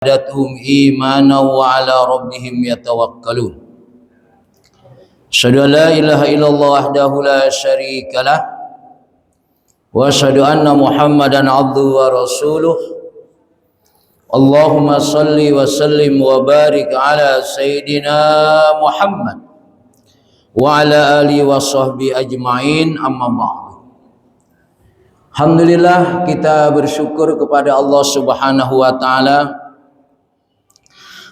زادتهم إيمانا وعلى ربهم يتوكلون أشهد أن لا إله إلا الله وحده لا شريك له وأشهد أن محمدا عبده ورسوله اللهم صل وسلم وبارك على سيدنا محمد وعلى آله وصحبه أجمعين أما بعد. Alhamdulillah, kita bersyukur kepada Allah Subhanahu wa taala,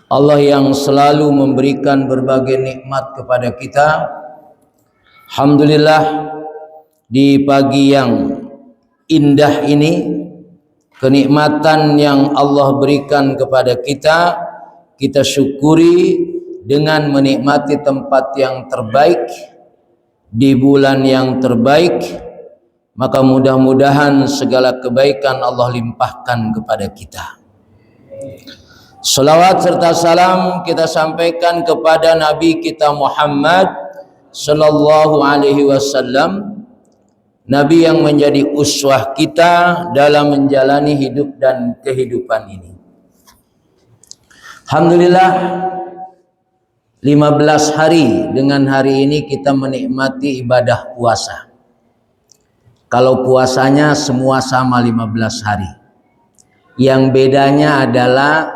Allah yang selalu memberikan berbagai nikmat kepada kita. Alhamdulillah, di pagi yang indah ini, kenikmatan yang Allah berikan kepada kita, kita syukuri dengan menikmati tempat yang terbaik di bulan yang terbaik. Maka mudah-mudahan segala kebaikan Allah limpahkan kepada kita. Salawat serta salam kita sampaikan kepada Nabi kita Muhammad sallallahu alaihi wasallam, Nabi yang menjadi uswah kita dalam menjalani hidup dan kehidupan ini. Alhamdulillah, 15 hari dengan hari ini kita menikmati ibadah puasa. Kalau puasanya semua sama 15 hari. Yang bedanya adalah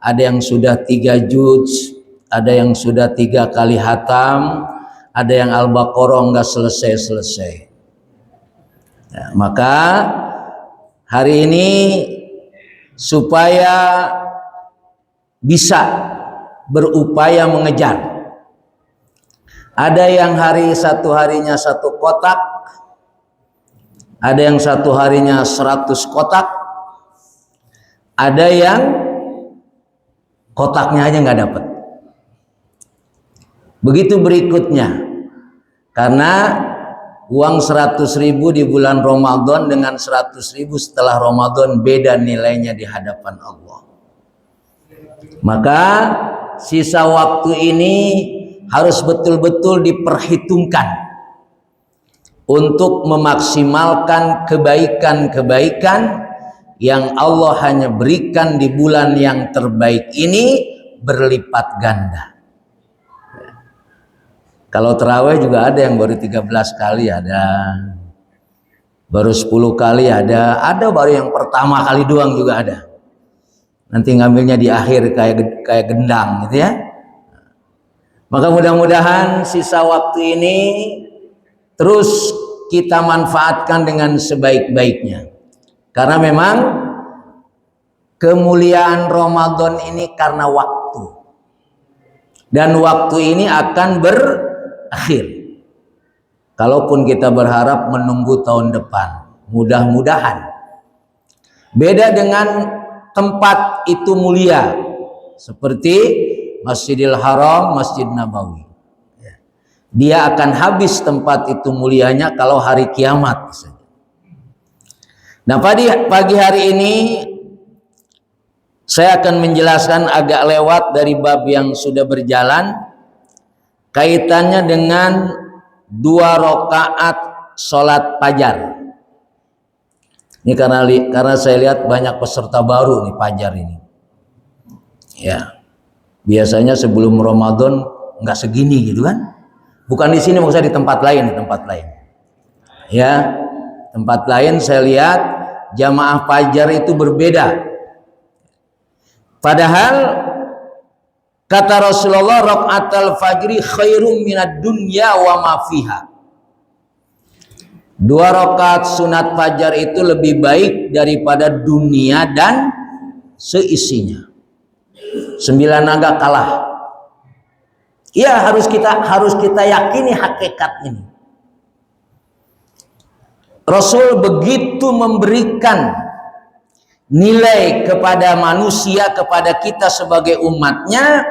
ada yang sudah 3 juz, ada yang sudah 3 kali hatam, ada yang Al-Baqarah enggak selesai-selesai. Ya, maka hari ini supaya bisa berupaya mengejar. Ada yang satu harinya 1 kotak, ada yang 1 harinya 100 kotak, ada yang kotaknya aja nggak dapat. Begitu berikutnya, karena uang 100.000 di bulan Ramadan dengan 100.000 setelah Ramadan beda nilainya di hadapan Allah. Maka sisa waktu ini harus betul-betul diperhitungkan untuk memaksimalkan kebaikan-kebaikan yang Allah hanya berikan di bulan yang terbaik ini berlipat ganda. Kalau terawih juga ada yang baru 13 kali ada, baru 10 kali ada baru yang pertama kali doang juga ada. Nanti ngambilnya di akhir kayak gendang gitu ya. Maka mudah-mudahan sisa waktu ini terus kita manfaatkan dengan sebaik-baiknya. Karena memang kemuliaan Ramadan ini karena waktu. Dan waktu ini akan berakhir. Kalaupun kita berharap menunggu tahun depan, mudah-mudahan. Beda dengan tempat itu mulia, seperti Masjidil Haram, Masjid Nabawi. Dia akan habis tempat itu mulianya kalau hari kiamat. Nah, pagi hari ini saya akan menjelaskan agak lewat dari bab yang sudah berjalan, kaitannya dengan 2 rakaat sholat fajar. Ini karena saya lihat banyak peserta baru nih fajar ini. Ya, biasanya sebelum Ramadan nggak segini gitu kan? Bukan di sini, maksudnya di tempat lain, Ya, tempat lain saya lihat jamaah fajar itu berbeda. Padahal kata Rasulullah, rakaatul fajri khairum minad dunya wa ma fiha. 2 rakaat sunat fajar itu lebih baik daripada dunia dan seisinya. 9 naga kalah. Ya, harus kita yakini hakikat ini. Rasul begitu memberikan nilai kepada manusia, kepada kita sebagai umatnya,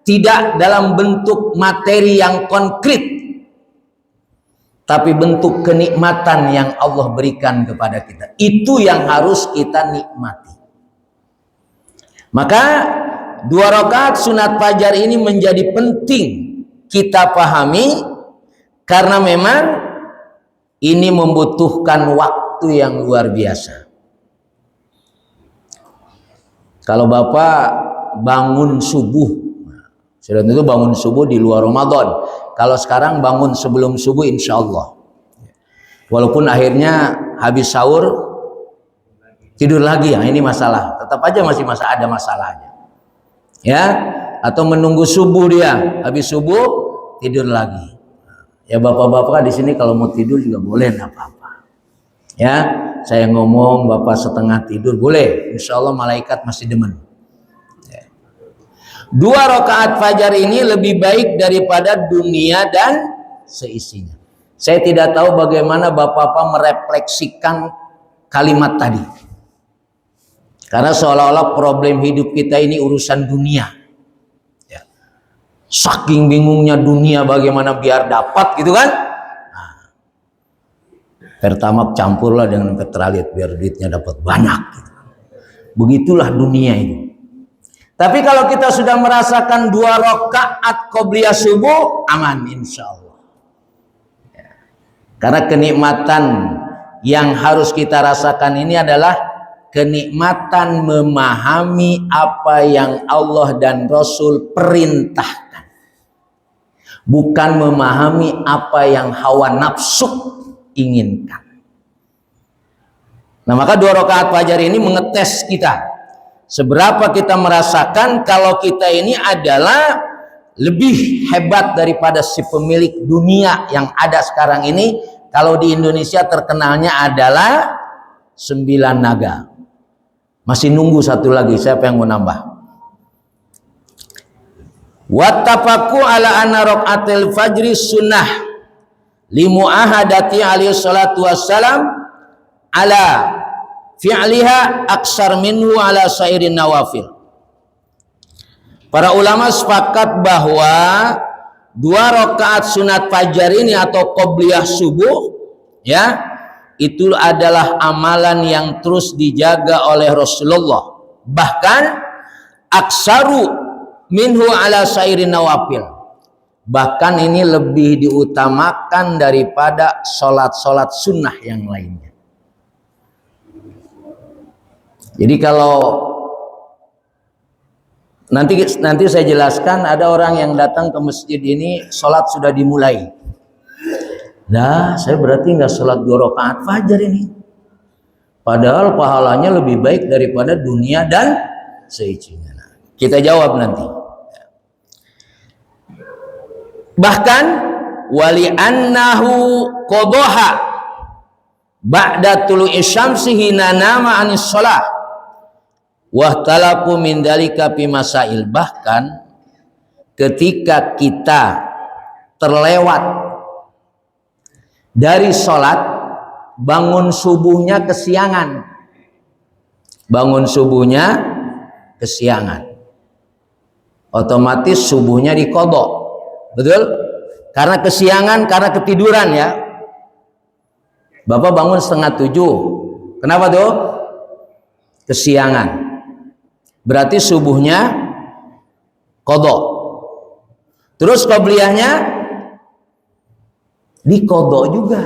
tidak dalam bentuk materi yang konkret, tapi bentuk kenikmatan yang Allah berikan kepada kita. Itu yang harus kita nikmati. Maka 2 rakaat sunat fajar ini menjadi penting kita pahami, karena memang ini membutuhkan waktu yang luar biasa. Kalau Bapak bangun subuh, sudah tentu bangun subuh di luar Ramadan. Kalau sekarang bangun sebelum subuh insya Allah. Walaupun akhirnya habis sahur tidur lagi, ya ini masalah. Tetap aja masih ada masalahnya. Ya, atau menunggu subuh dia, habis subuh tidur lagi. Ya bapak-bapak di sini kalau mau tidur juga boleh, enggak apa-apa. Ya, saya ngomong bapak setengah tidur boleh, insya Allah malaikat masih demen. Ya. 2 rakaat fajar ini lebih baik daripada dunia dan seisinya. Saya tidak tahu bagaimana bapak-bapak merefleksikan kalimat tadi. Karena seolah-olah problem hidup kita ini urusan dunia. Ya. Saking bingungnya dunia bagaimana biar dapat gitu kan. Nah, Pertamax campurlah dengan Petralit biar duitnya dapat banyak. Gitu. Begitulah dunia ini. Tapi kalau kita sudah merasakan 2 rakaat qobliyah subuh, aman insya Allah. Karena kenikmatan yang harus kita rasakan ini adalah kenikmatan memahami apa yang Allah dan Rasul perintahkan, bukan memahami apa yang hawa nafsu inginkan. Nah, maka 2 rakaat fajar ini mengetes kita seberapa kita merasakan kalau kita ini adalah lebih hebat daripada si pemilik dunia yang ada sekarang ini. Kalau di Indonesia terkenalnya adalah 9 naga. Masih nunggu satu lagi, siapa yang mau nambah? Wattafaqu ala anna rakaatil fajri sunnah limuahadati alaihi salatu wassalam ala fi'liha aksar minhu ala sairin nawafil. Para ulama sepakat bahwa 2 rakaat sunat fajar ini atau qobliyah subuh, ya, itu adalah amalan yang terus dijaga oleh Rasulullah. Bahkan aksaru minhu ala sairin nawafil. Bahkan ini lebih diutamakan daripada sholat-sholat sunnah yang lainnya. Jadi kalau Nanti saya jelaskan, ada orang yang datang ke masjid ini sholat sudah dimulai. Nah, saya berarti nggak sholat 2 rakaat fajar ini. Padahal pahalanya lebih baik daripada dunia dan seisinya. Nah, kita jawab nanti. Bahkan wali annahu qadhaha ba'da tulu'i syamsi hina nama anis shalah. Wahtalaku min dalika fi masail. Bahkan ketika kita terlewat dari sholat, bangun subuhnya kesiangan, otomatis subuhnya diqadha. Betul? Karena kesiangan, karena ketiduran ya. Bapak bangun 6:30. Kenapa tuh? Kesiangan. Berarti subuhnya qadha. Terus qobliyahnya diqadha juga.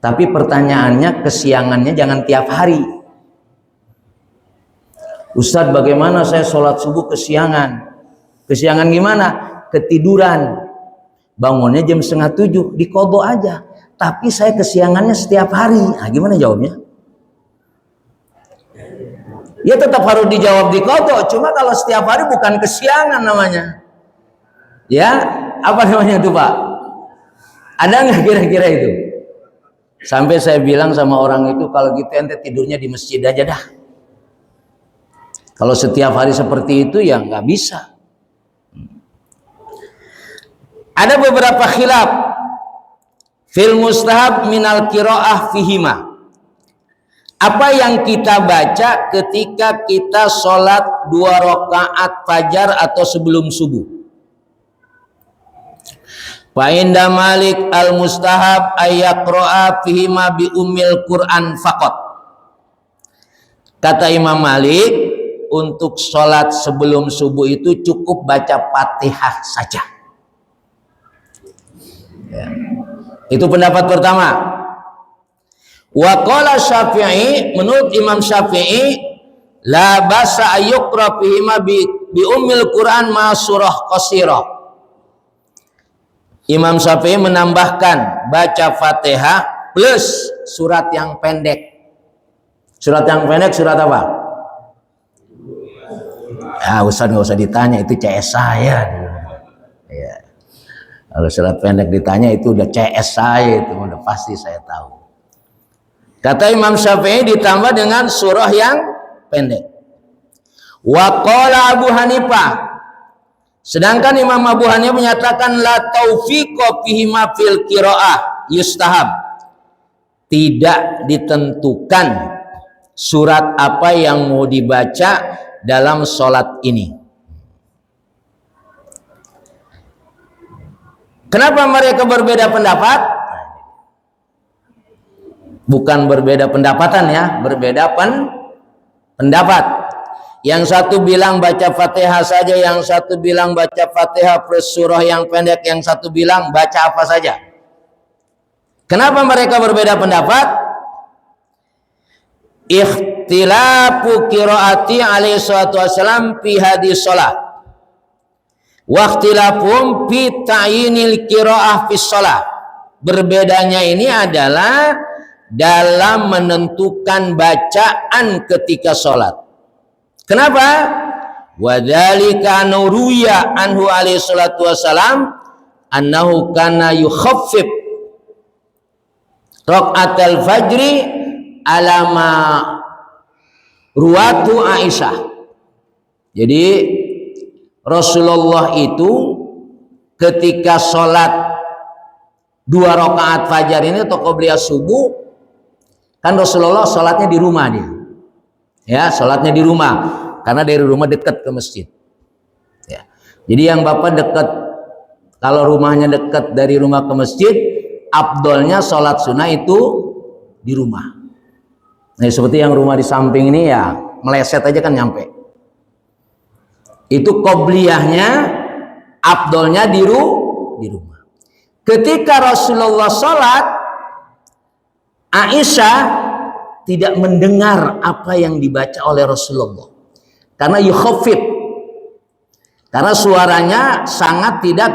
Tapi pertanyaannya, kesiangannya jangan tiap hari. Ustadz, bagaimana saya sholat subuh kesiangan? Kesiangan gimana? Ketiduran. Bangunnya jam 6:30, diqadha aja. Tapi saya kesiangannya setiap hari. Nah, gimana jawabnya? Ya tetap harus dijawab diqadha, cuma kalau setiap hari bukan kesiangan namanya. Ya, apa namanya itu Pak? Ada nggak kira-kira itu? Sampai saya bilang sama orang itu, kalau gitu ente tidurnya di masjid aja dah. Kalau setiap hari seperti itu ya nggak bisa. Ada beberapa khilaf fil mustahab minal qiraah fihima. Apa yang kita baca ketika kita sholat 2 rakaat fajar atau sebelum subuh? Fa inda Malik al mustahab ayaqra'a fihima bi ummil Quran faqat. Kata Imam Malik, untuk sholat sebelum subuh itu cukup baca Fatihah saja. Ya. Itu pendapat pertama. Wa qala Syafi'i, menurut Imam Syafi'i, la basa ayuqra fihima bi ummil Quran ma surah qasirah. Imam Syafi'i menambahkan baca Fatihah plus surat yang pendek. Surat yang pendek surat apa? Ustaz nggak usah ditanya, itu CS saya. Ya. Kalau surat pendek ditanya itu udah CS saya, itu udah pasti saya tahu. Kata Imam Syafi'i ditambah dengan surah yang pendek. Wa qala Abu Hanifah. Sedangkan Imam Abu Hanifah menyatakan la taufiqa fihi ma fil qiraah yustahab. Tidak ditentukan surat apa yang mau dibaca dalam sholat ini. Kenapa mereka berbeda pendapat? Bukan berbeda pendapatan ya, berbeda pendapat. Yang satu bilang baca Fatihah saja, yang satu bilang baca Fatihah plus surah yang pendek, yang satu bilang baca apa saja. Kenapa mereka berbeda pendapat? Ikhtilafu qiraati alaihi salatu wasalam fi hadis shalah. Wa ikhtilafum fi ta'yinil qiraah fi shalah. Berbedanya ini adalah dalam menentukan bacaan ketika sholat. Kenapa? Wadzalika nuruya anhu alaihi salatu wasalam annahu kana yukhaffif raqatal fajri alama ruwatu Aisyah. Jadi Rasulullah itu ketika sholat 2 rakaat fajar ini atau qobliyah subuh, kan Rasulullah sholatnya di rumah dia. Ya, sholatnya di rumah karena dari rumah dekat ke masjid. Ya. Jadi yang Bapak dekat, kalau rumahnya dekat dari rumah ke masjid, afdolnya sholat sunnah itu di rumah. Nah, seperti yang rumah di samping ini ya meleset aja kan nyampe. Itu qobliyahnya, afdolnya di rumah. Ketika Rasulullah sholat, Aisyah tidak mendengar apa yang dibaca oleh Rasulullah karena yukhaffif, karena suaranya sangat tidak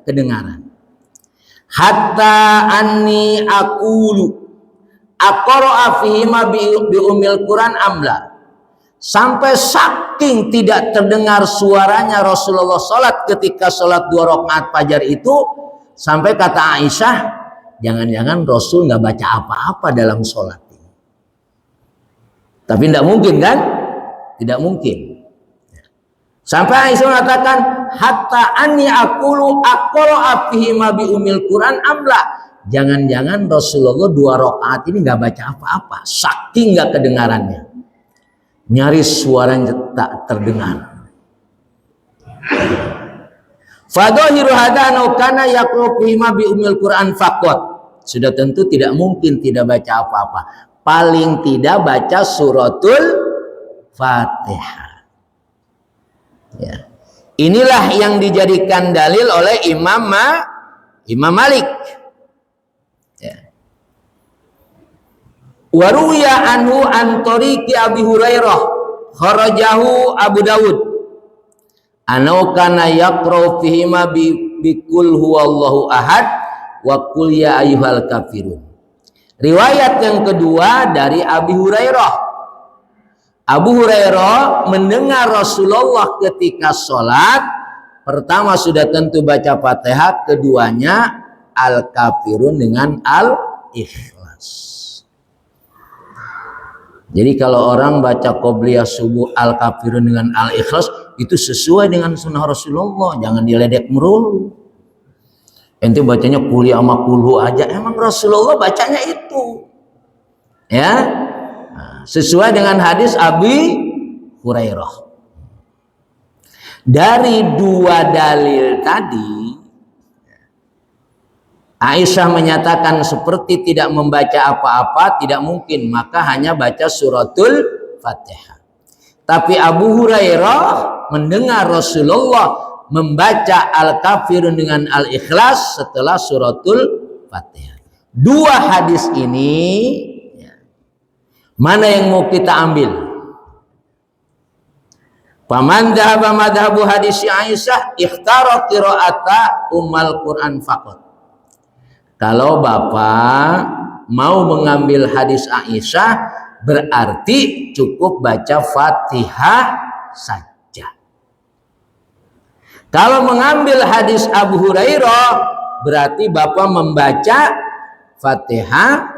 kedengaran. Hatta anni aqulu aqra'a fihi ma bi ummil Quran amla, sampai saking tidak terdengar suaranya Rasulullah salat ketika salat 2 rakaat fajar itu, sampai kata Aisyah, jangan-jangan Rasul nggak baca apa-apa dalam salat. Tapi tidak mungkin kan? Tidak mungkin. Sampai Aisyah mengatakan, hatta anni aqulu aqra'a fihi ma bi ummil Quran amla. Jangan-jangan Rasulullah 2 rakaat ini nggak baca apa-apa, saking nggak kedengarannya. Nyaris suaranya tak terdengar. Fadhahiru hadza annahu kana yaqra'u fihi ma bi ummil Quran faqat. Sudah tentu tidak mungkin tidak baca apa-apa. Paling tidak baca suratul Fatihah. Ya. Inilah yang dijadikan dalil oleh Imam Malik. Ya. Waruya anhu an tariqi Abi Hurairah kharajahu Abu Dawud. Anau kana yaqra'u fihi ma bi qul huwallahu ahad wa qul ya ayyuhal kafirun. Riwayat yang kedua dari Abi Hurairah. Abu Hurairah mendengar Rasulullah ketika sholat, pertama sudah tentu baca Fatihah, keduanya Al-Kafirun dengan Al-Ikhlas. Jadi kalau orang baca qobliyah subuh Al-Kafirun dengan Al-Ikhlas, itu sesuai dengan sunnah Rasulullah, jangan diledek melulu. Ente bacanya kuli sama kulhu aja, emang Rasulullah bacanya itu. Ya. Nah, sesuai dengan hadis Abi Hurairah. Dari 2 dalil tadi, Aisyah menyatakan seperti tidak membaca apa-apa tidak mungkin, maka hanya baca suratul Fatihah. Tapi Abu Hurairah mendengar Rasulullah membaca Al-Kafirun dengan Al-Ikhlas setelah suratul Fatihah. 2 hadis ini, mana yang mau kita ambil? Faman dhahaba madhabu hadis Aisyah ikhtara qiraata ummal Quran faqat. Kalau Bapak mau mengambil hadis Aisyah berarti cukup baca Fatihah saja. Kalau mengambil hadis Abu Hurairah berarti Bapak membaca Fatihah,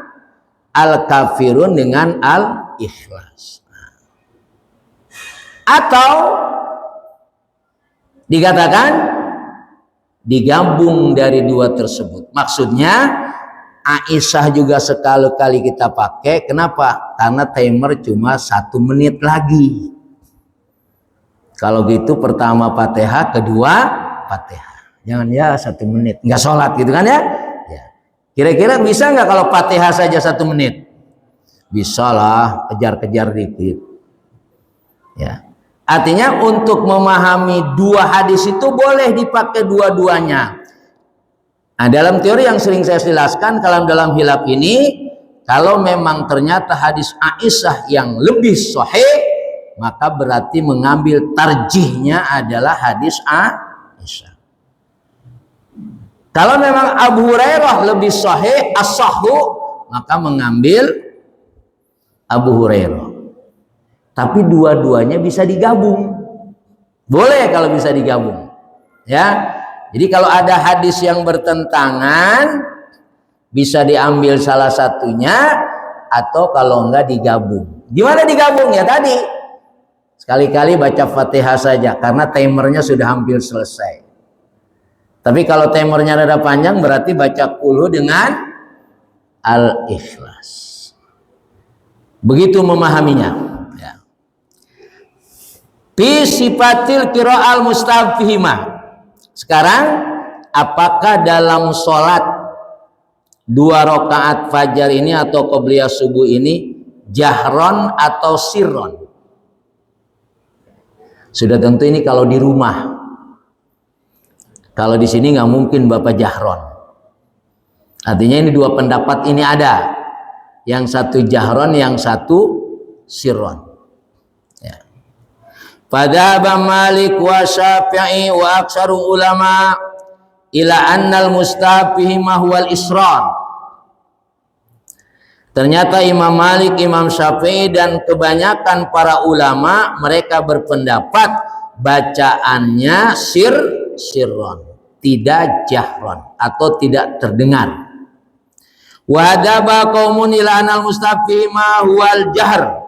Al-Kafirun dengan Al-Ikhlas. Atau dikatakan digabung dari dua tersebut. Maksudnya Aisyah juga sekali-kali kita pakai. Kenapa? Karena timer cuma 1 menit lagi. Kalau gitu pertama Fatihah, kedua Fatihah. Jangan ya 1 menit, nggak sholat gitu kan ya? Kira-kira bisa nggak kalau Fatihah saja 1 menit? Bisa lah, kejar-kejar dikit. Ya. Artinya untuk memahami dua hadis itu boleh dipakai dua-duanya. Nah, dalam teori yang sering saya jelaskan kalau dalam hilaf ini, kalau memang ternyata hadis Aisyah yang lebih sahih, maka berarti mengambil tarjihnya adalah hadis Aisyah. Kalau memang Abu Hurairah lebih sahih, as-sahhu, maka mengambil Abu Hurairah. Tapi dua-duanya bisa digabung. Boleh kalau bisa digabung. Ya. Jadi kalau ada hadis yang bertentangan bisa diambil salah satunya atau kalau enggak digabung. Gimana digabung ya tadi? Sekali-kali baca Fatihah saja karena timernya sudah hampir selesai. Tapi kalau timernya rada panjang berarti baca qul dengan Al-Ikhlas. Begitu memahaminya. Fi sifatil qira'al mustafhimah. Sekarang apakah dalam sholat 2 rakaat fajar ini atau qobliyah subuh ini jahron atau sirron? Sudah tentu ini kalau di rumah. Kalau di sini nggak mungkin Bapak jahron. Artinya ini 2 pendapat ini ada. Yang satu jahron, yang satu sirron. Fadhaba Malik wa Syafi'i wa aksaru ulama ila annal mustafhimah wal israr. Ternyata Imam Malik, Imam Syafi'i dan kebanyakan para ulama mereka berpendapat bacaannya sirron, tidak jahron atau tidak terdengar. Wa hadaba qaumun ila annal mustafhimah wal jahr.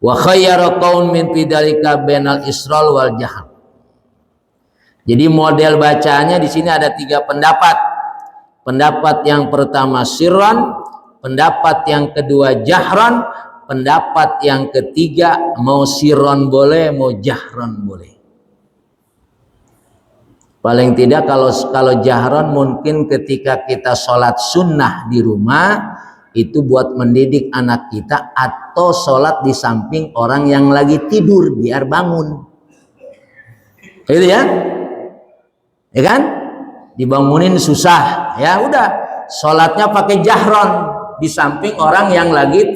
Wa khayyara qaun min fidzalika bainal isral wal jahr. Jadi model bacaannya di sini ada 3 pendapat. Pendapat yang pertama sirran, pendapat yang kedua jahran, pendapat yang ketiga mau sirran boleh, mau jahran boleh. Paling tidak kalau jahran mungkin ketika kita sholat sunnah di rumah itu buat mendidik anak kita atau sholat di samping orang yang lagi tidur biar bangun. Gitu ya? Ya kan? Dibangunin susah. Ya udah, sholatnya pakai jahron di samping orang yang lagi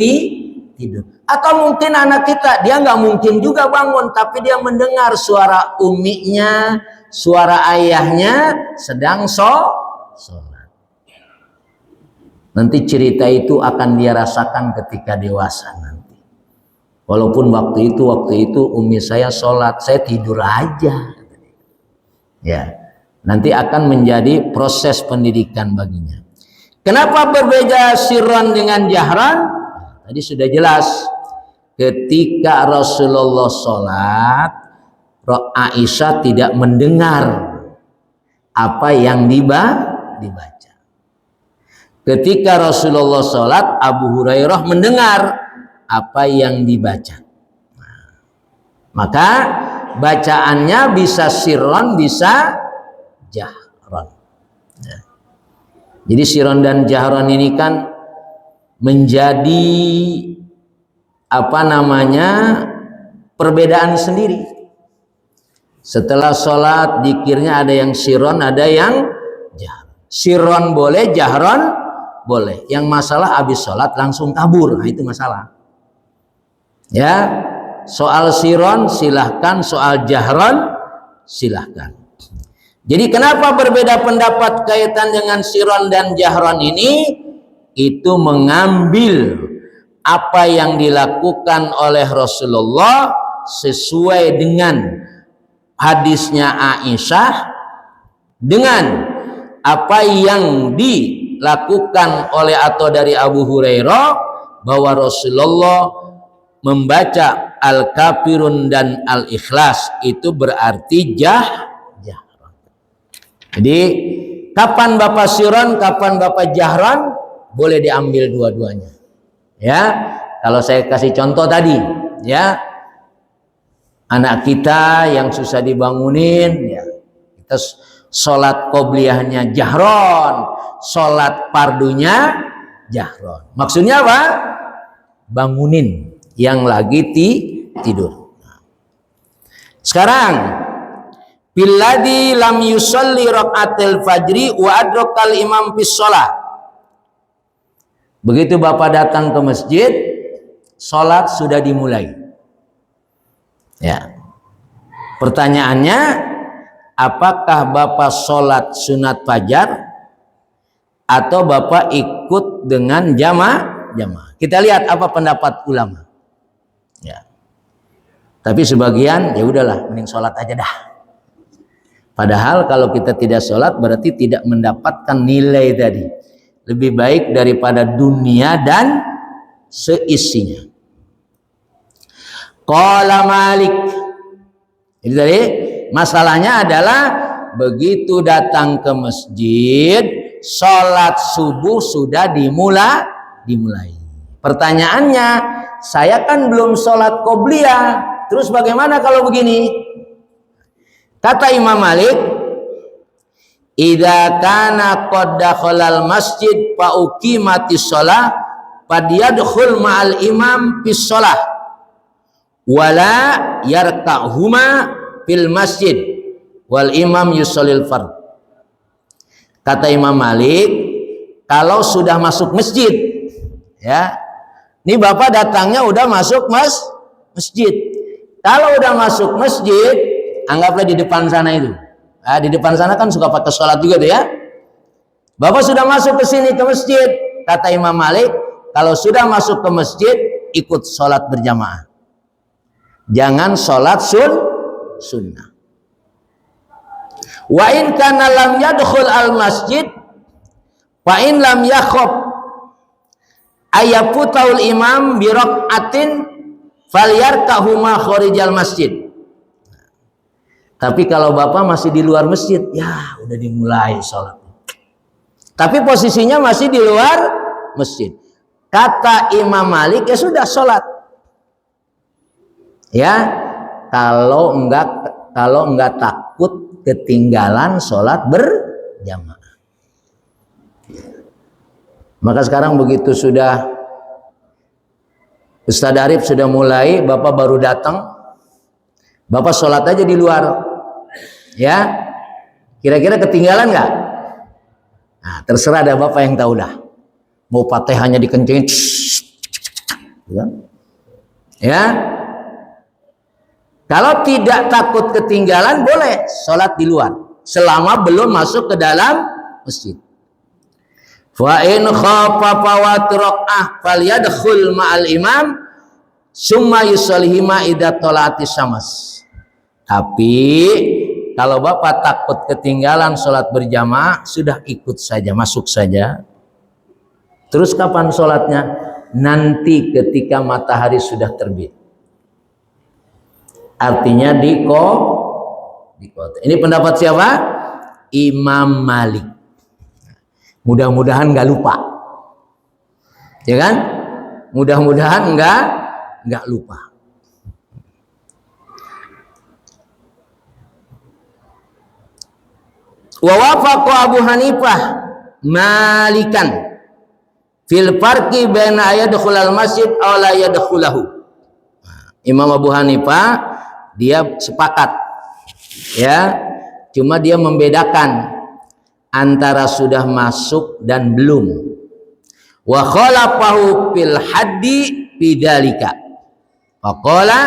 tidur. Atau mungkin anak kita dia nggak mungkin juga bangun, tapi dia mendengar suara uminya, suara ayahnya sedang sholat. Nanti cerita itu akan dia rasakan ketika dewasa nanti. Walaupun waktu itu umi saya sholat, saya tidur aja. Ya, nanti akan menjadi proses pendidikan baginya. Kenapa berbeda sirran dengan jahran? Tadi sudah jelas. Ketika Rasulullah sholat, Aisyah tidak mendengar apa yang dibaca. Ketika Rasulullah sholat, Abu Hurairah mendengar apa yang dibaca. Maka bacaannya bisa sirron, bisa jahron. Jadi sirron dan jahron ini kan menjadi perbedaan sendiri. Setelah sholat dikirnya ada yang sirron, ada yang jahron. Sirron boleh, jahron boleh. Yang masalah habis sholat langsung kabur, nah itu masalah. Ya, Soal siron silahkan, soal jahron silahkan. Jadi kenapa berbeda pendapat kaitan dengan siron dan jahron ini? Itu mengambil apa yang dilakukan oleh Rasulullah sesuai dengan hadisnya Aisyah, dengan apa yang dilakukan oleh atau dari Abu Hurairah, bahwa Rasulullah membaca Al-Kafirun dan Al-Ikhlas itu berarti jahran. Jadi kapan Bapak siron, kapan Bapak jahran, boleh diambil dua-duanya. Ya, kalau saya kasih contoh tadi, ya, anak kita yang susah dibangunin, ya, kita sholat qobliyahnya jahron, sholat pardunya jahron. Maksudnya apa? Bangunin yang lagi tidur. Sekarang, billadzi lam yusalli rakaatil fajri wa adrakal imam fis shalah. Begitu Bapak datang ke masjid, sholat sudah dimulai. Ya. Pertanyaannya, apakah Bapak sholat sunat fajar atau Bapak ikut dengan jamaah? Kita lihat apa pendapat ulama. Ya. Tapi sebagian ya udahlah, mending sholat aja dah. Padahal kalau kita tidak sholat berarti tidak mendapatkan nilai tadi. Lebih baik daripada dunia dan seisinya. Qala Malik. Jadi tadi masalahnya adalah begitu datang ke masjid, sholat subuh sudah dimulai. Pertanyaannya, saya kan belum sholat qobliyah, terus bagaimana kalau begini? Kata Imam Malik, idza kana qad dakhalal masjid fa uqimatis shalah fadyadkhul ma'al imam fis shalah wala yarka'huma fil masjid wal imam yusallil fard. Kata Imam Malik, kalau sudah masuk masjid, ya, ini Bapak datangnya udah masuk masjid. Kalau udah masuk masjid, anggaplah di depan sana itu. Nah, di depan sana kan suka pakai sholat juga tuh ya. Bapak sudah masuk ke sini ke masjid, kata Imam Malik, kalau sudah masuk ke masjid, ikut sholat berjamaah. Jangan sholat sunnah. Wa in kana lam yadkhul al masjid fa in lam yakhaf ayafutaul imam bi rak'atin falyarkahuma kharijal masjid. Tapi kalau Bapak masih di luar masjid, ya udah dimulai sholat. Tapi posisinya masih di luar masjid. Kata Imam Malik, ya sudah sholat. Ya, kalau enggak takut ketinggalan sholat berjamaah. Maka sekarang begitu sudah Ustadz Arif sudah mulai, Bapak baru datang, Bapak sholat aja di luar, ya, kira-kira ketinggalan nggak? Nah, terserah ada Bapak yang tahu dah. Mau Fatihahnya dikencengin, ya. Kalau tidak takut ketinggalan, boleh sholat di luar, selama belum masuk ke dalam masjid. Fa in khafa fawat rak'ah falyadkhul ma'al imam summa yusallihima idza tala'atis syams. Tapi kalau Bapak takut ketinggalan sholat berjamaah, sudah ikut saja, masuk saja. Terus kapan sholatnya? Nanti ketika matahari sudah terbit. Artinya di kota. Ini pendapat siapa? Imam Malik. Mudah-mudahan nggak lupa, ya kan? Mudah-mudahan nggak lupa. Wa wafaqa Abu Hanifah Malikan fil farqi baina yadkhulal masjid aw la yadkhulahu. Imam Abu Hanifah dia sepakat, ya, cuma dia membedakan antara sudah masuk dan belum. Wa khalafahu fil haddi bidzalika. Faqala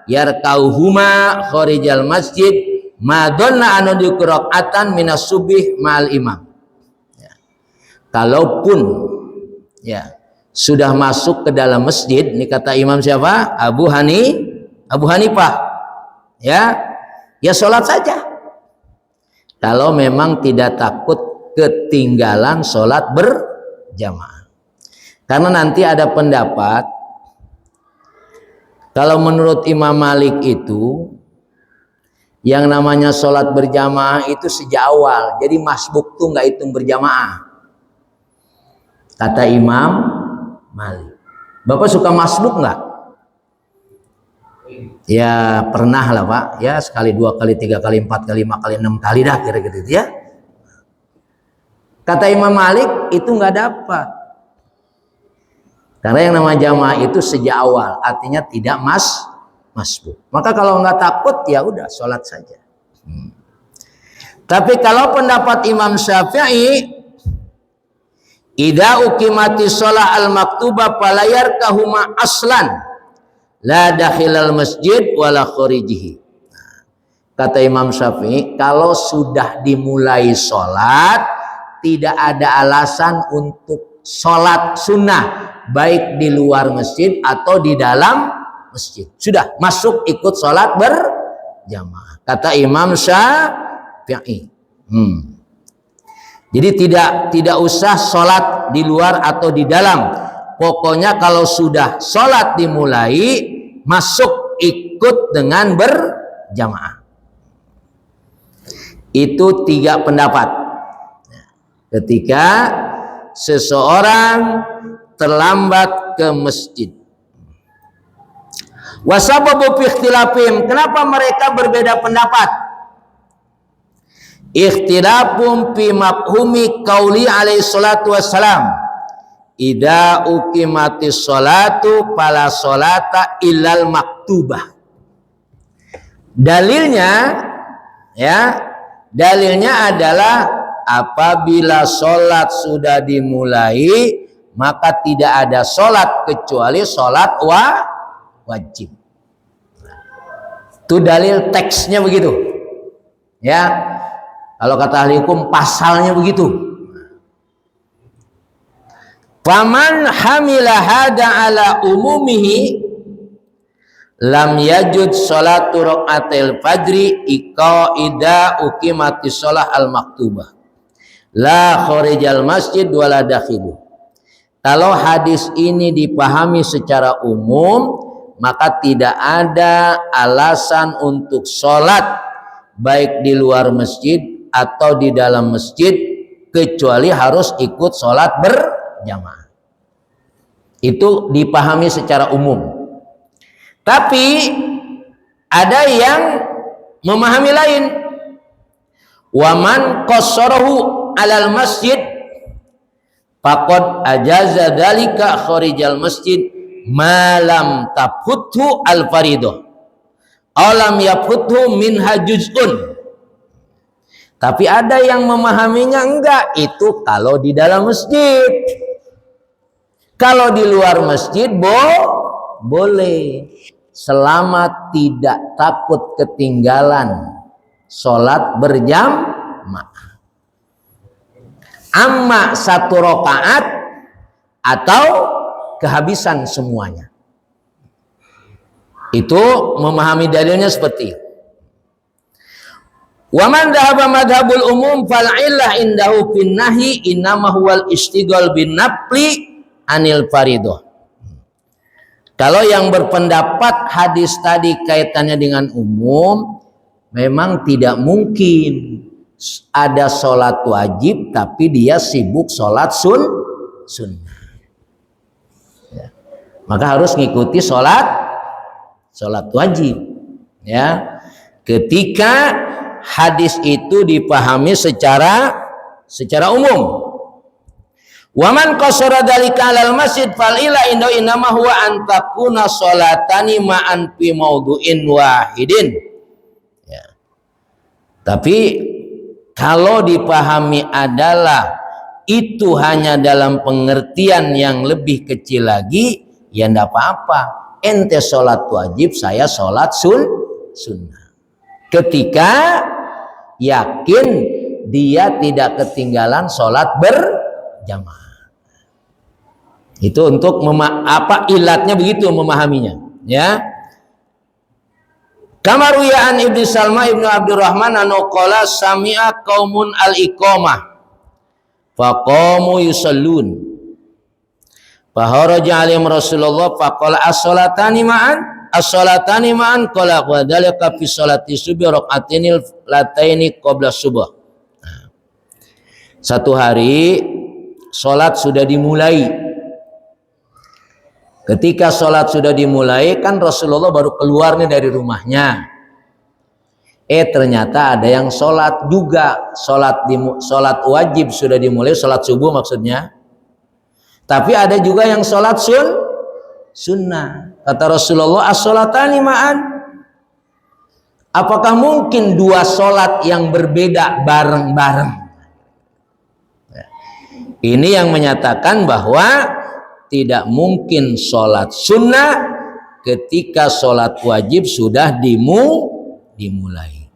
yarkauhuma kharijal masjid madonna anu diqra'atan minas subih ma'al imam. Ya. Kalaupun ya sudah masuk ke dalam masjid, ini kata imam siapa? Abu Hanifah. Ya sholat saja. Kalau memang tidak takut ketinggalan sholat berjamaah. Karena nanti ada pendapat, kalau menurut Imam Malik itu yang namanya sholat berjamaah itu sejak awal. Jadi masbuk tuh nggak hitung berjamaah. Kata Imam Malik. Bapak suka masbuk nggak? Ya pernah lah Pak. Ya sekali, dua kali, tiga kali, empat kali, lima kali, enam kali dah kira-kira gitu ya. Kata Imam Malik itu nggak dapat. Karena yang namanya jamaah itu sejak awal, artinya tidak masbuk. Maka kalau nggak takut ya udah sholat saja. Tapi kalau pendapat Imam Syafi'i, idza uqimati shalah al-maktubah falayar kahuma aslan la dakhilal masjid wala kharijihi. Kata Imam Syafi'i, kalau sudah dimulai sholat tidak ada alasan untuk sholat sunnah baik di luar masjid atau di dalam masjid. Sudah masuk ikut sholat berjamaah. Kata Imam Syafi'i. Jadi tidak usah sholat di luar atau di dalam. Pokoknya kalau sudah sholat dimulai, masuk ikut dengan berjamaah. Itu 3 pendapat. Ketika seseorang terlambat ke masjid. Wasababu fi ikhtilafihim, kenapa mereka berbeda pendapat? Ikhtilafum fi mafhumi qauli alaihi salatu wassalam. Idza uqimatis sholatu fala sholata illal maktubah. Dalilnya adalah apabila sholat sudah dimulai maka tidak ada sholat kecuali sholat wajib. Itu dalil teksnya begitu. Ya, kalau kata ahli hukum pasalnya begitu. Faman hamila hada ala umumihi lam yajud sholatu raqatil fajri iqaida uqimatis sholah al maktubah la kharijal masjid wala dakhilu. Kalau hadis ini dipahami secara umum, maka tidak ada alasan untuk sholat baik di luar masjid atau di dalam masjid kecuali harus ikut sholat berjamaah. Itu dipahami secara umum. Tapi ada yang memahami lain. Waman qassarahu alal masjid faqad ajaza dalika kharijal masjid malam tafuthu al faridah alam yafuthu minha juz'un. Tapi ada yang memahaminya enggak, itu kalau di dalam masjid. Kalau di luar masjid boleh selama tidak takut ketinggalan sholat berjamaah. Amma 1 rakaat atau kehabisan semuanya. Itu memahami dalilnya seperti itu. Wa man dhahaba madhabul umum fal illah indahu fin nahi innama huwal istighal bin nafli anil faridah. Kalau yang berpendapat hadis tadi kaitannya dengan umum, memang tidak mungkin ada sholat wajib tapi dia sibuk sholat sunnah. Ya. Maka harus ngikuti sholat wajib. Ya. Ketika hadis itu dipahami secara umum. Waman qasara dzalika 'alal masjid fal ila innama huwa an takuna sholatani ma'an fi maudu'in wahidin. Ya. Tapi kalau dipahami adalah itu hanya dalam pengertian yang lebih kecil lagi, ya enggak apa-apa. ente sholat wajib, saya sholat sunnah. Ketika yakin dia tidak ketinggalan sholat berjamaah. Itu untuk ilatnya begitu memahaminya, ya. Kama ruya an Ibnu Salma Ibnu Abdurrahman anu qala sami'a qaumun al-iqamah faqamu yusallun faharaja alaihim Rasulullah faqala as-salatani ma'an qala wa dzalika fi sholati subhi raka'atainil lataini qabla subuh. Satu hari salat sudah dimulai. Ketika sholat sudah dimulai, kan Rasulullah baru keluar nih dari rumahnya. Ternyata ada yang sholat juga. Sholat wajib sudah dimulai, sholat subuh maksudnya. Tapi ada juga yang sholat sunnah. Kata Rasulullah, as-sholatani ma'an. Apakah mungkin dua sholat yang berbeda bareng-bareng? Ini yang menyatakan bahwa tidak mungkin sholat sunnah ketika sholat wajib sudah dimulai.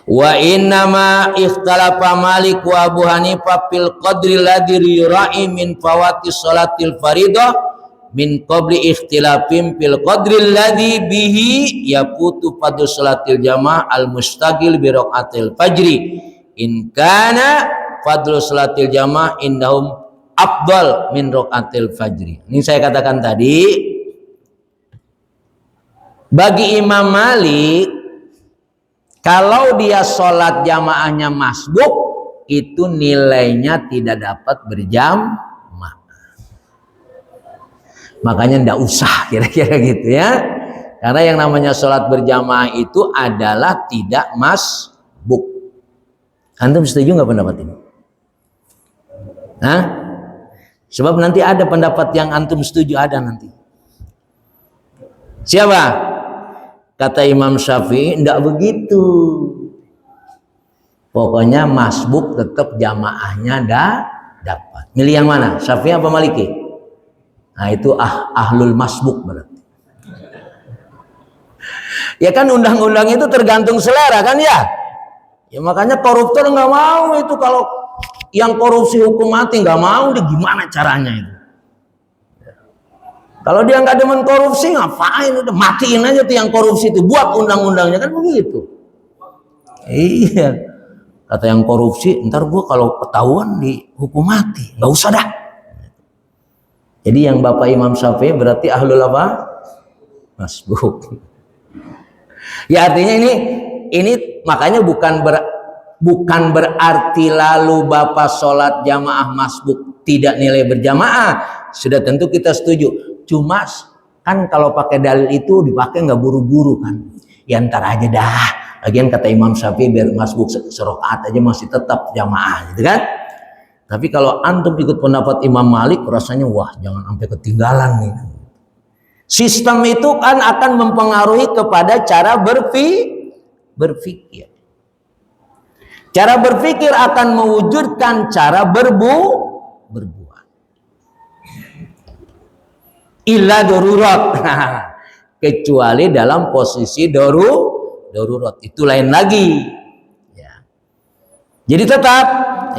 Wa innama ikhtalafa Malik wa Abu Hanifah fil qadri ladzi yura'i min fawati sholatil faridah min qabli ikhtilafim fil qadri ladzi bihi yafutu fadlu sholatil jamaah al mustaqil bi raqatil fajri in kana fadlu sholatil jamaah indahum afdal min raqatil fajri. Ini saya katakan tadi, bagi Imam Malik, kalau dia sholat jamaahnya masbuk, itu nilainya tidak dapat berjamaah. Makanya ndak usah, kira-kira gitu ya. Karena yang namanya sholat berjamaah itu adalah tidak masbuk. Antum setuju nggak pendapat ini? Hah? Sebab nanti ada pendapat yang antum setuju, ada nanti. Siapa? Kata Imam Syafi'i, enggak begitu. Pokoknya masbuk tetap jamaahnya dapat. Milih yang mana? Syafi'i apa Maliki? Nah itu ahlul masbuk berarti. Ya kan undang-undang itu tergantung selera kan ya? Ya makanya koruptor nggak mau itu kalau yang korupsi hukum mati, nggak mau, dia gimana caranya itu? Kalau dia nggak demen korupsi, ngapain? Udah matiin aja tuh yang korupsi itu, buat undang-undangnya kan begitu. Iya, kata yang korupsi, ntar gua kalau ketahuan dihukum mati, nggak usah dah. Jadi yang Bapak Imam Syafi'i berarti ahlul apa? Masbuk. Ya artinya ini makanya bukan berarti lalu Bapak sholat jamaah masbuk tidak nilai berjamaah. Sudah tentu kita setuju. Cuma kan kalau pakai dalil itu dipakai nggak buru-buru kan. Ya ntar aja dah. Lagian kata Imam Syafi'i biar masbuk serokaat aja masih tetap jamaah gitu kan. Tapi kalau antum ikut pendapat Imam Malik rasanya wah jangan sampai ketinggalan nih. Sistem itu kan akan mempengaruhi kepada cara berpikir. Cara berpikir akan mewujudkan cara berbuat. Illa darurat. Kecuali dalam posisi darurat. Itu lain lagi. Ya. Jadi tetap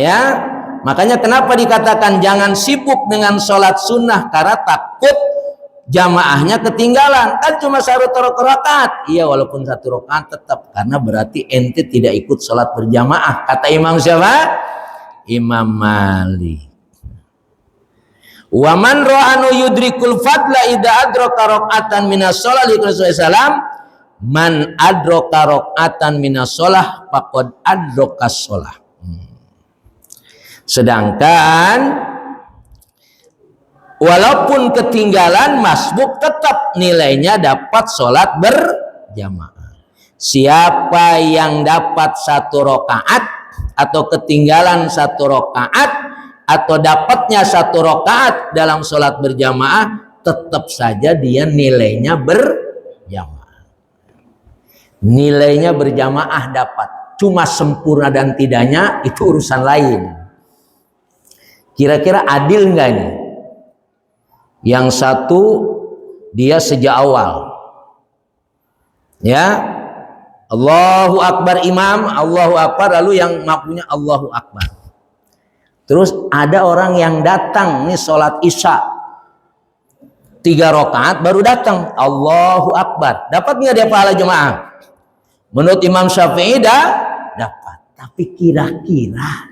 ya. Makanya kenapa dikatakan jangan sibuk dengan sholat sunnah karena takut jamaahnya ketinggalan. Kan cuma 1 rakaat. Iya walaupun 1 rakaat tetap karena berarti ente tidak ikut sholat berjamaah. Kata Imam siapa? Imam Malik. Wa man ra'anu yudrikul fadla idza adraka raqatan minas shalah li Rasulullah man adraka raqatan minas shalah faqad adraka shalah. Sedangkan walaupun ketinggalan masbuk tetap nilainya dapat sholat berjamaah. Siapa yang dapat 1 rakaat atau ketinggalan 1 rakaat atau dapatnya 1 rakaat dalam sholat berjamaah, tetap saja dia nilainya berjamaah. Nilainya berjamaah dapat. Cuma sempurna dan tidaknya itu urusan lain. Kira-kira adil nggak ini? Yang satu dia sejak awal. Ya, Allahu Akbar imam, Allahu Akbar, lalu yang makmunya Allahu Akbar. Terus ada orang yang datang nih sholat isya 3 rakaat baru datang Allahu Akbar, dapat nggak dia pahala jemaah? Menurut Imam Syafi'i dapat. Tapi kira-kira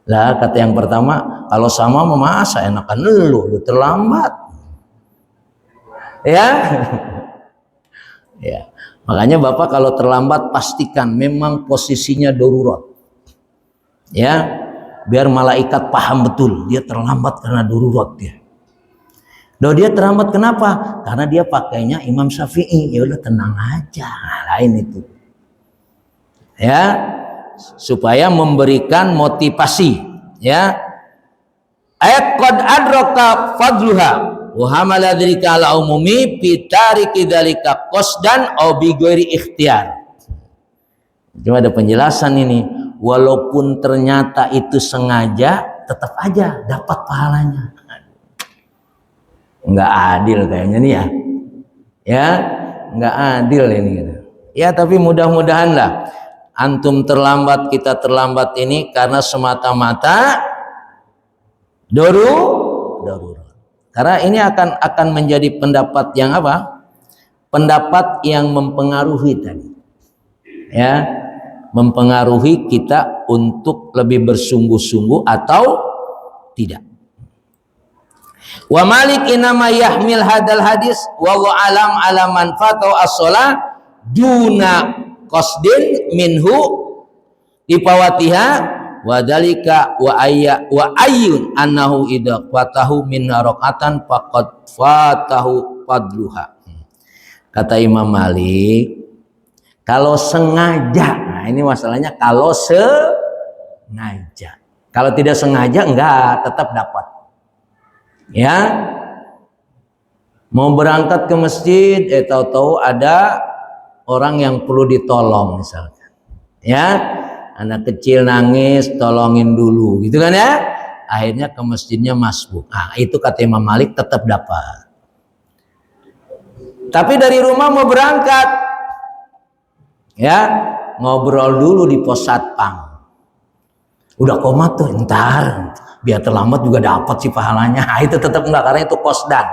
lah, kata yang pertama, kalau sama masa enakan lu terlambat. Ya. Ya. Makanya Bapak kalau terlambat pastikan memang posisinya darurat. Ya, biar malaikat paham betul dia terlambat karena darurat dia. Dia terlambat kenapa? Karena dia pakainya Imam Syafi'i. Ya udah tenang aja, lain itu. Ya, supaya memberikan motivasi. Ya, ayat qad adraka fadluha wa hamala dzalika ala umumi fi tariki dzalika qasdan aw bi ghairi ikhtiyar. Cuma ada penjelasan ini, walaupun ternyata itu sengaja, tetap aja dapat pahalanya. Enggak adil kayaknya nih ya. Ya, enggak adil ini. Ya, tapi mudah-mudahan lah antum terlambat, kita terlambat ini karena semata-mata darurat. Karena ini akan menjadi pendapat yang apa? Pendapat yang mempengaruhi tadi. Ya, mempengaruhi kita untuk lebih bersungguh-sungguh atau tidak. Wa Malik inama yahmil hadal hadis wallahu alam ala manfaatau as-shalah duna qasdin minhu dipawatiha wa dalika wa ayyun annahu idza fatahu min raqatan faqad fatahu fadluha. Kata Imam Malik, kalau sengaja, nah ini masalahnya kalau sengaja. Kalau tidak sengaja enggak, tetap dapat. Ya, mau berangkat ke masjid, tahu-tahu ada orang yang perlu ditolong misalkan. Ya, anak kecil nangis, tolongin dulu, gitu kan ya. Akhirnya ke masjidnya masbuk. Nah, itu kata Imam Malik tetap dapat. Tapi dari rumah mau berangkat, ya, ngobrol dulu di pos satpam. Udah komat tuh, ntar biar terlambat juga dapat sih pahalanya. Nah, itu tetap enggak, karena itu qasdan.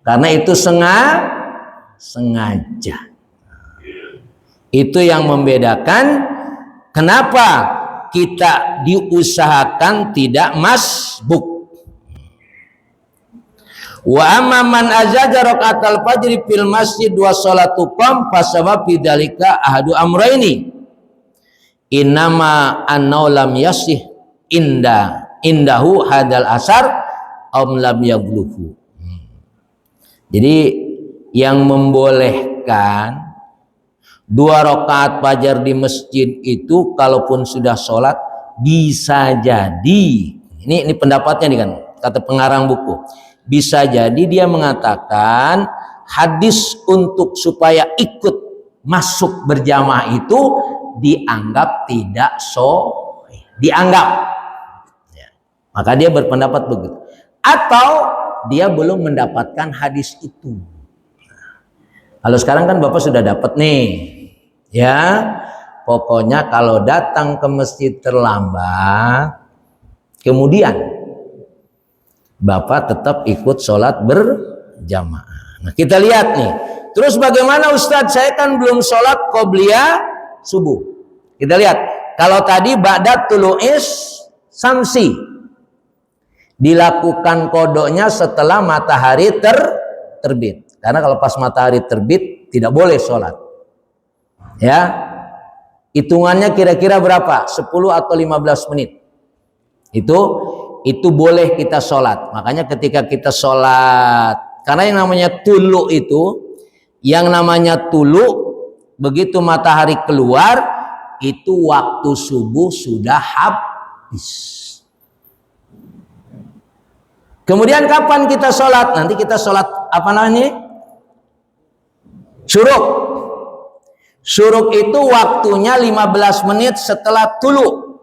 Karena itu sengaja. Itu yang membedakan kenapa kita diusahakan tidak masbuk. Wa amma man azaja raqatal fajri fil masjid wa sholatu qam fasabab bidzalika ahadu amrayni. Innama annau lam yasih indahu hadal asar am lam yablughu. Jadi yang membolehkan 2 rakaat fajar di masjid itu kalaupun sudah sholat bisa jadi, ini pendapatnya nih kan, kata pengarang buku, bisa jadi dia mengatakan hadis untuk supaya ikut masuk berjamaah itu dianggap tidak dianggap ya. Maka dia berpendapat begitu, atau dia belum mendapatkan hadis itu. Kalau sekarang kan Bapak sudah dapat nih, ya, pokoknya kalau datang ke masjid terlambat, kemudian Bapak tetap ikut sholat berjamaah. Nah, kita lihat nih, terus bagaimana Ustadz, saya kan belum sholat qobliyah subuh. Kita lihat, kalau tadi ba'da tulu'is samsi, dilakukan kodoknya setelah matahari terbit. Karena kalau pas matahari terbit tidak boleh sholat. Ya, hitungannya kira-kira berapa? 10 atau 15 menit. Itu boleh kita sholat. Makanya ketika kita sholat, karena yang namanya tulu itu, yang namanya tulu, begitu matahari keluar, itu waktu subuh sudah habis. Kemudian kapan kita sholat? Nanti kita sholat apa namanya? Syuruk. Syuruk itu waktunya 15 menit setelah tulu.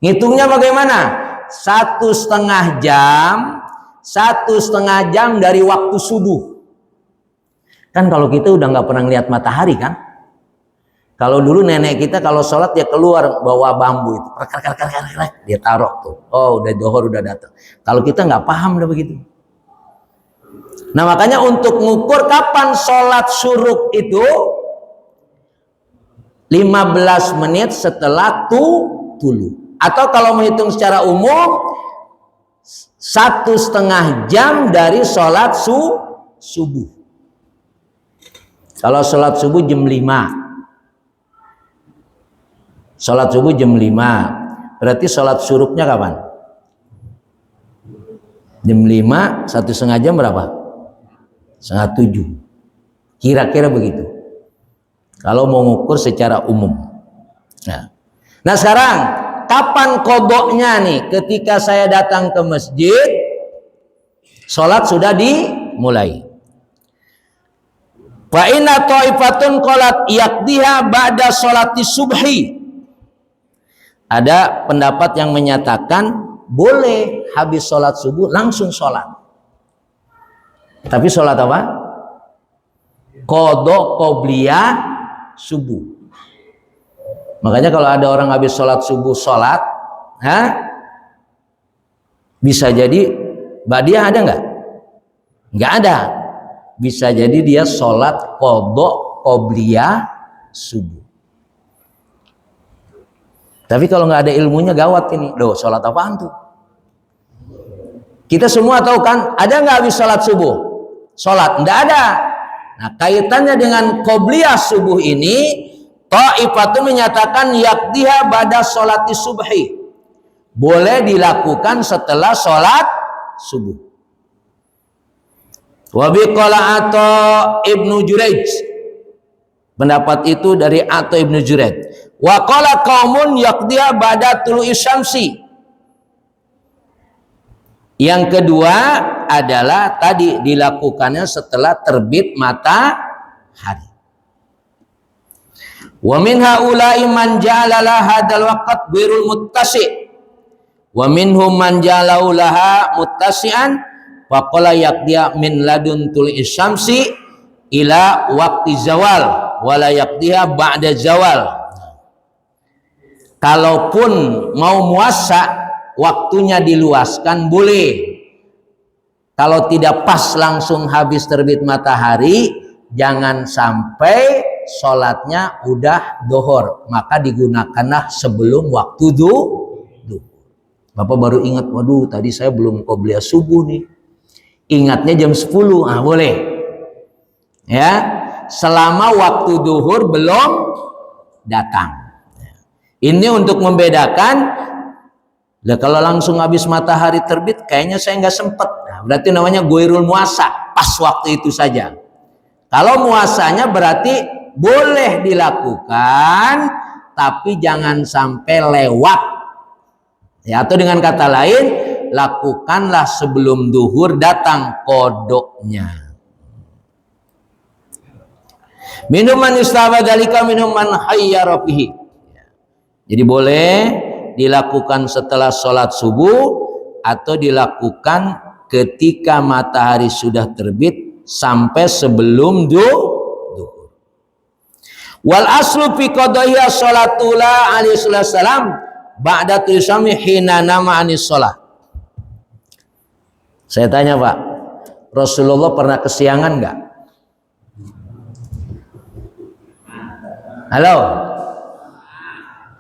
Ngitungnya bagaimana? 1,5 jam 1,5 jam dari waktu subuh. Kan kalau kita udah nggak pernah lihat matahari kan? Kalau dulu nenek kita kalau sholat dia keluar bawa bambu itu, dia taruh tuh. Oh udah dohor udah datang. Kalau kita nggak paham udah begitu. Nah makanya untuk mengukur kapan sholat syuruk itu 15 menit setelah tulu. Atau kalau menghitung secara umum 1,5 jam dari sholat subuh. Kalau sholat subuh jam 5. Sholat subuh jam 5. Berarti sholat syuruknya kapan? Jam 5, 1,5 jam berapa? 6:30. Kira-kira begitu. Kalau mau ngukur secara umum. Nah sekarang kapan kodoknya nih? Ketika saya datang ke masjid, sholat sudah dimulai. Fa inna ta'ifatun qalat yaqdiha ba'da sholati subhi. Ada pendapat yang menyatakan boleh habis sholat subuh langsung sholat. Tapi sholat apa? Qadha qobliyah subuh. Makanya kalau ada orang habis sholat subuh sholat, bisa jadi ba'diyah ada nggak? Nggak ada. Bisa jadi dia sholat qadha qobliyah subuh. Tapi kalau nggak ada ilmunya gawat ini. Loh, sholat apaan tuh? Kita semua tahu kan, ada nggak habis sholat subuh? Sholat, nggak ada. Nah, kaitannya dengan qobliyah subuh ini, Ta'ifatun menyatakan yaqdiha ba'da sholati subhi. Boleh dilakukan setelah sholat subuh. Wa biqala Atha ibnu Juraij. Pendapat itu dari Atha ibnu Juraij. Wa qala qaumun yaqdiha ba'da tulu'i syamsi. Yang kedua adalah tadi dilakukannya setelah terbit matahari. Wa min haula'i man ja'ala laha hadzal waqt ghairul muttasi'. Wa minhum man ja'alahu laha muttasi'an wa qala yaqdiha min ladun tulu'i syamsi ila waqti zawal wa la yaqdiha ba'da zawal. Kalaupun mau puasa waktunya diluaskan boleh. Kalau tidak pas langsung habis terbit matahari, jangan sampai sholatnya udah dohor, maka digunakanlah sebelum waktu duhur. Bapak baru ingat, waduh tadi saya belum qobliyah subuh nih. Ingatnya jam 10, boleh. Ya, selama waktu duhur belum datang. Ini untuk membedakan. Kalau langsung habis matahari terbit, kayaknya saya nggak sempet. Nah, berarti namanya ghairul muasa, pas waktu itu saja. Kalau muasanya berarti boleh dilakukan, tapi jangan sampai lewat. Ya, atau dengan kata lain, lakukanlah sebelum duhur datang kodoknya. Minuman istabadalika minuman hayyara fihi. Jadi boleh dilakukan setelah sholat subuh atau dilakukan ketika matahari sudah terbit sampai sebelum duhur. Wal aslu fi qadaiya sholatullah alaihi salam ba'da tusami hina nama anis sholat. Saya tanya Pak, Rasulullah pernah kesiangan nggak? Halo?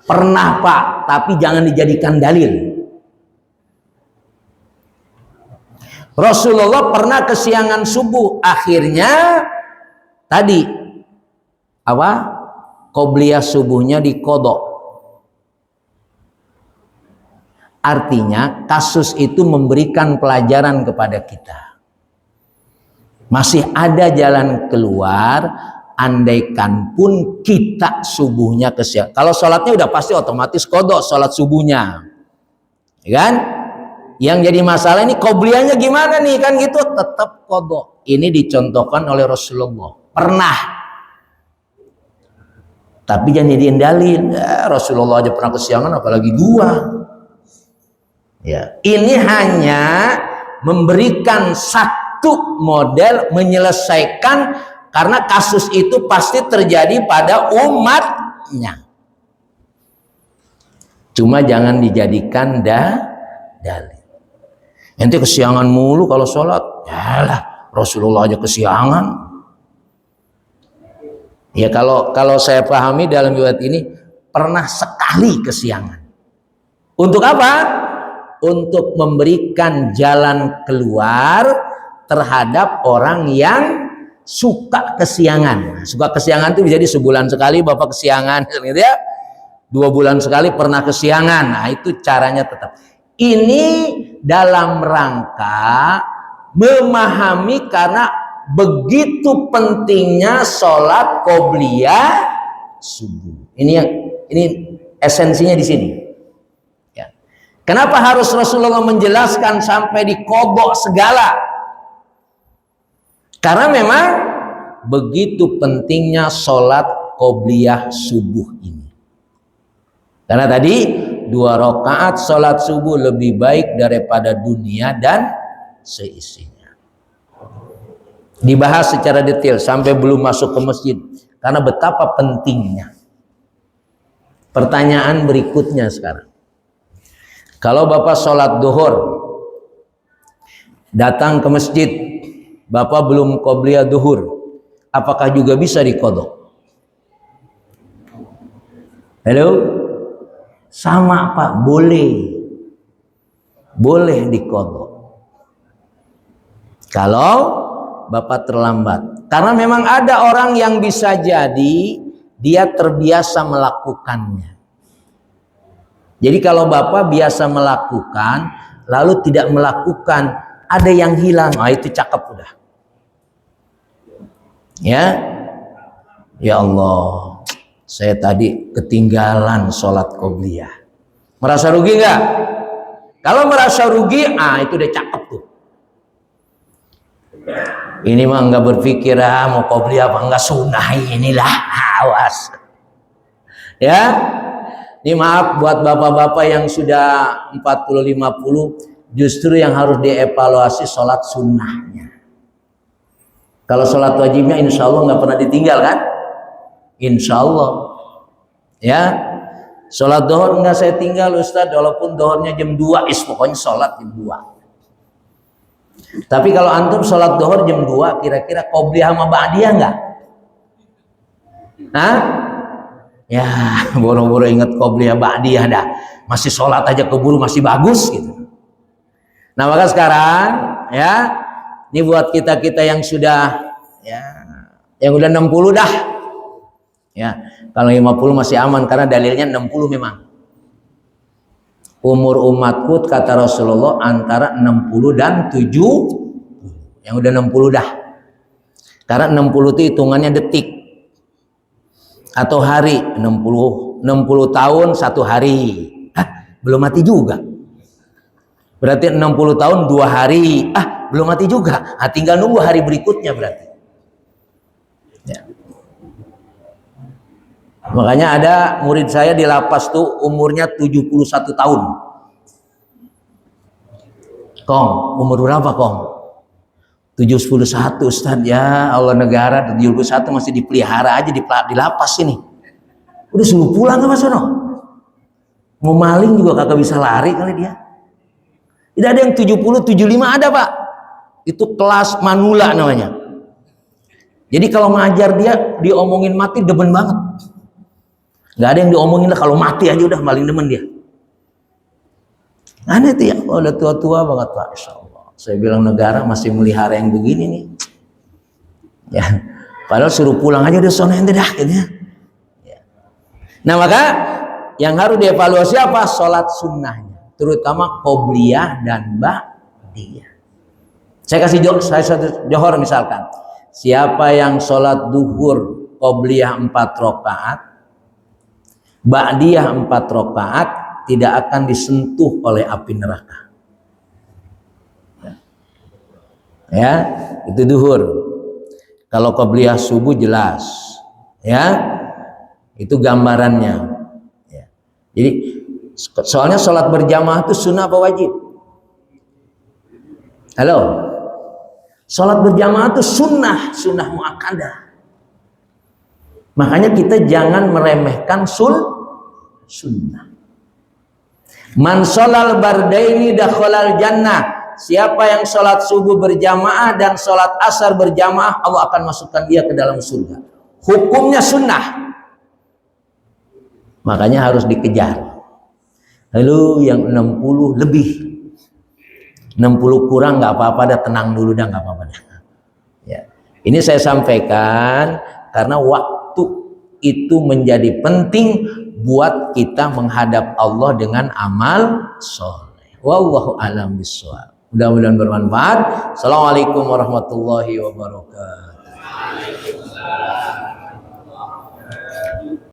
Pernah Pak, tapi jangan dijadikan dalil. Rasulullah pernah kesiangan subuh, akhirnya tadi apa? Qobliyah subuhnya diqadha. Artinya kasus itu memberikan pelajaran kepada kita. Masih ada jalan keluar. Andaikan pun kita subuhnya kesiangan. Kalau sholatnya udah pasti otomatis qadha sholat subuhnya, ya kan? Yang jadi masalah ini qobliyahnya gimana nih kan gitu, tetap qadha. Ini dicontohkan oleh Rasulullah. Pernah. Tapi jangan jadiin dalil. Ya, Rasulullah aja pernah kesiangan, apalagi gua. Ya, ini hanya memberikan satu model menyelesaikan, karena kasus itu pasti terjadi pada umatnya. Cuma jangan dijadikan dalil. Ente kesiangan mulu kalau sholat. Yalah, Rasulullah aja kesiangan. Ya kalau saya pahami dalam riwayat ini pernah sekali kesiangan. Untuk apa? Untuk memberikan jalan keluar terhadap orang yang suka kesiangan. Suka kesiangan itu jadi sebulan sekali Bapak kesiangan, gitu ya. 2 bulan sekali pernah kesiangan. Nah, itu caranya tetap. Ini dalam rangka memahami karena begitu pentingnya sholat qobliyah subuh. Ini esensinya di sini. Ya. Kenapa harus Rasulullah menjelaskan sampai dikodok segala? Karena memang begitu pentingnya sholat qobliyah subuh ini. Karena tadi 2 rakaat sholat subuh lebih baik daripada dunia dan seisinya. Dibahas secara detail sampai belum masuk ke masjid. Karena betapa pentingnya. Pertanyaan berikutnya sekarang. Kalau Bapak sholat duhur, datang ke masjid, Bapak belum qobliyah duhur, apakah juga bisa diqodok? Halo? Sama Pak, boleh diqodok. Kalau Bapak terlambat, karena memang ada orang yang bisa jadi dia terbiasa melakukannya. Jadi kalau Bapak biasa melakukan lalu tidak melakukan, ada yang hilang, itu cakep udah. Ya Allah, saya tadi ketinggalan sholat qobliyah. Merasa rugi nggak? Kalau merasa rugi, itu udah cakep tuh. Ini mah nggak berpikir mau qobliyah apa nggak, sunnah inilah, awas. Ya, ini maaf buat bapak-bapak yang sudah 40-50, justru yang harus dievaluasi sholat sunnahnya. Kalau sholat wajibnya insya Allah nggak pernah ditinggal kan? Insya Allah. Ya, sholat dohor nggak saya tinggal Ustadz, walaupun dohornya jam 2, pokoknya sholat jam 2. Tapi kalau antum sholat dohor jam 2, kira-kira qobliyah sama ba'diyah nggak? Ya, boro-boro inget qobliyah ba'diyah dah. Masih sholat aja keburu masih bagus gitu. Nah maka sekarang ya, ini buat kita-kita yang sudah yang udah 60 dah. Ya, kalau 50 masih aman karena dalilnya 60 memang. Umur umatku kata Rasulullah antara 60 dan 70. Yang udah 60 dah. Karena 60 itu hitungannya detik atau hari. 60 tahun 1 hari. Belum mati juga. Berarti 60 tahun 2 hari. Belum mati juga. Tinggal nunggu hari berikutnya berarti. Ya. Makanya ada murid saya di lapas tuh umurnya 71 tahun. Kong, umur berapa Kong? 71 Ustaz. Ya Allah, negara 71 masih dipelihara aja di lapas ini. Udah suruh pulang ke Mas Sono. Mau maling juga kagak bisa lari kali dia. Tidak ada yang 70, 75 ada Pak. Itu kelas manula namanya. Jadi kalau ngajar dia diomongin mati demen banget. Gak ada yang diomongin lah, kalau mati aja udah paling demen dia. Aneh tuh ya, udah tua-tua banget Pak. Insya Allah. Saya bilang negara masih melihara yang begini nih. Ya, padahal suruh pulang aja udah sono ente dah gitu ya. Nah maka yang harus dievaluasi apa? Sholat sunnahnya, terutama qobliyah dan ba'diyah. Saya kasih johor misalkan, siapa yang sholat duhur qobliyah 4 rakaat, ba'diyah 4 rakaat, tidak akan disentuh oleh api neraka. Ya, itu duhur. Kalau qobliyah subuh jelas, ya. Itu gambarannya. Ya. Jadi soalnya sholat berjamaah itu sunnah apa wajib? Halo, sholat berjamaah itu sunnah, sunnah muakkadah. Makanya kita jangan meremehkan sunnah. Man sholal bardaini dakhalal jannah. Siapa yang sholat subuh berjamaah dan sholat asar berjamaah, Allah akan masukkan dia ke dalam surga. Hukumnya sunnah, makanya harus dikejar. Lalu yang 60 lebih, 60 kurang nggak apa-apa, dah tenang dulu dah, nggak apa-apa dah. Ya. Ini saya sampaikan karena waktu itu menjadi penting buat kita menghadap Allah dengan amal soleh. Wallahu a'lam bishawab. Mudah-mudahan bermanfaat. Assalamualaikum warahmatullahi wabarakatuh.